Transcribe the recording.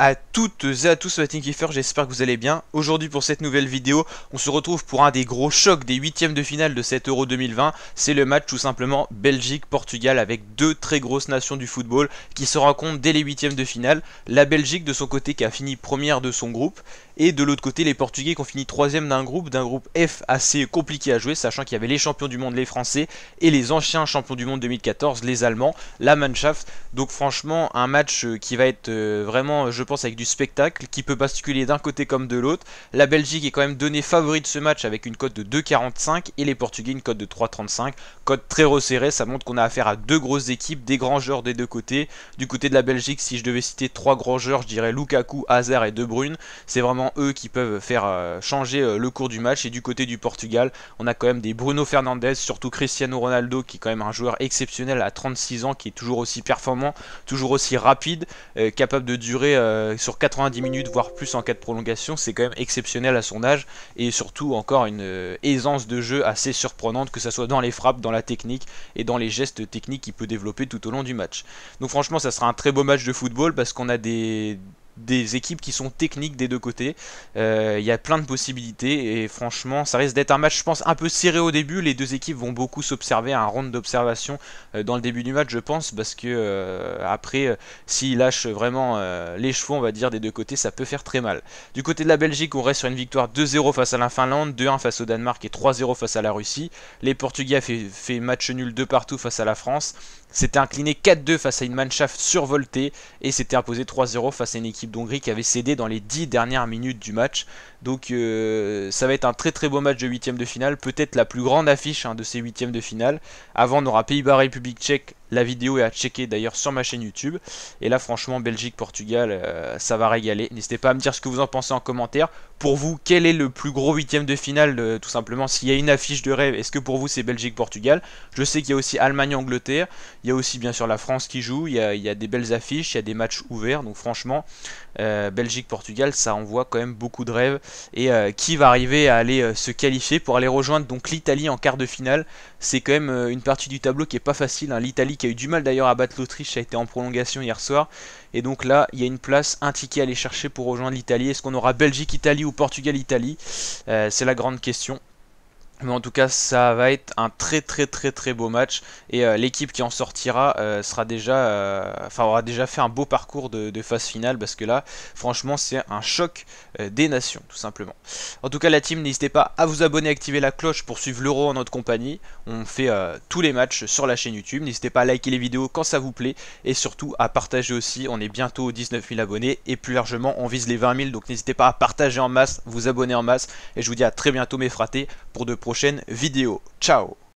à toutes et à tous, Team Kiefer, j'espère que vous allez bien. Aujourd'hui pour cette nouvelle vidéo, on se retrouve pour un des gros chocs des huitièmes de finale de cet Euro 2020. C'est le match tout simplement Belgique-Portugal avec deux très grosses nations du football qui se rencontrent dès les huitièmes de finale. La Belgique de son côté qui a fini première de son groupe et de l'autre côté les Portugais qui ont fini troisième d'un groupe F assez compliqué à jouer, sachant qu'il y avait les champions du monde les Français et les anciens champions du monde 2014 les Allemands, la Mannschaft. Donc franchement un match qui va être vraiment je pense avec du spectacle, qui peut basculer d'un côté comme de l'autre. La Belgique est quand même donnée favori de ce match avec une cote de 2,45 et les Portugais une cote de 3,35. Cote très resserrée, ça montre qu'on a affaire à deux grosses équipes, des grands joueurs des deux côtés. Du côté de la Belgique, si je devais citer trois grands joueurs, je dirais Lukaku, Hazard et De Bruyne. C'est vraiment eux qui peuvent faire changer le cours du match. Et du côté du Portugal, on a quand même des Bruno Fernandes, surtout Cristiano Ronaldo qui est quand même un joueur exceptionnel à 36 ans, qui est toujours aussi performant, toujours aussi rapide, capable de durer sur 90 minutes voire plus en cas de prolongation. C'est quand même exceptionnel à son âge et surtout encore une aisance de jeu assez surprenante, que ce soit dans les frappes, dans la technique et dans les gestes techniques qu'il peut développer tout au long du match. Donc franchement ça sera un très beau match de football parce qu'on a des équipes qui sont techniques des deux côtés. Il y a plein de possibilités et franchement ça risque d'être un match je pense un peu serré au début. Les deux équipes vont beaucoup s'observer, un round d'observation dans le début du match je pense, parce que après s'ils lâchent vraiment les chevaux on va dire des deux côtés, ça peut faire très mal. Du côté de la Belgique on reste sur une victoire 2-0 face à la Finlande, 2-1 face au Danemark et 3-0 face à la Russie. Les Portugais fait match nul de partout face à la France. S'était incliné 4-2 face à une Mannschaft survoltée et s'était imposé 3-0 face à une équipe d'Hongrie qui avait cédé dans les 10 dernières minutes du match. Donc ça va être un très très beau match de huitième de finale, peut-être la plus grande affiche de ces huitièmes de finale. Avant on aura Pays-Bas-République tchèque, la vidéo est à checker d'ailleurs sur ma chaîne YouTube. Et là franchement Belgique-Portugal ça va régaler. N'hésitez pas à me dire ce que vous en pensez en commentaire. Pour vous quel est le plus gros huitième de finale tout simplement, s'il y a une affiche de rêve, est-ce que pour vous c'est Belgique-Portugal? Je sais qu'il y a aussi Allemagne-Angleterre, il y a aussi bien sûr la France qui joue, il y a des belles affiches, il y a des matchs ouverts. Donc franchement Belgique-Portugal ça envoie quand même beaucoup de rêves. Et qui va arriver à aller se qualifier pour aller rejoindre donc l'Italie en quart de finale. C'est quand même une partie du tableau qui est pas facile, l'Italie qui a eu du mal d'ailleurs à battre l'Autriche, ça a été en prolongation hier soir. Et donc là il y a une place, un ticket à aller chercher pour rejoindre l'Italie. Est-ce qu'on aura Belgique-Italie ou Portugal-Italie? C'est la grande question. Mais en tout cas ça va être un très beau match. Et l'équipe qui en sortira sera déjà aura déjà fait un beau parcours de phase finale, parce que là franchement c'est un choc des nations tout simplement. En tout cas la team, n'hésitez pas à vous abonner, activer la cloche pour suivre l'Euro en notre compagnie. On fait tous les matchs sur la chaîne YouTube. N'hésitez pas à liker les vidéos quand ça vous plaît et surtout à partager aussi. On est bientôt aux 19 000 abonnés et plus largement on vise les 20 000, donc n'hésitez pas à partager en masse, vous abonner en masse, et je vous dis à très bientôt mes fratés pour de prochaines vidéos. Ciao!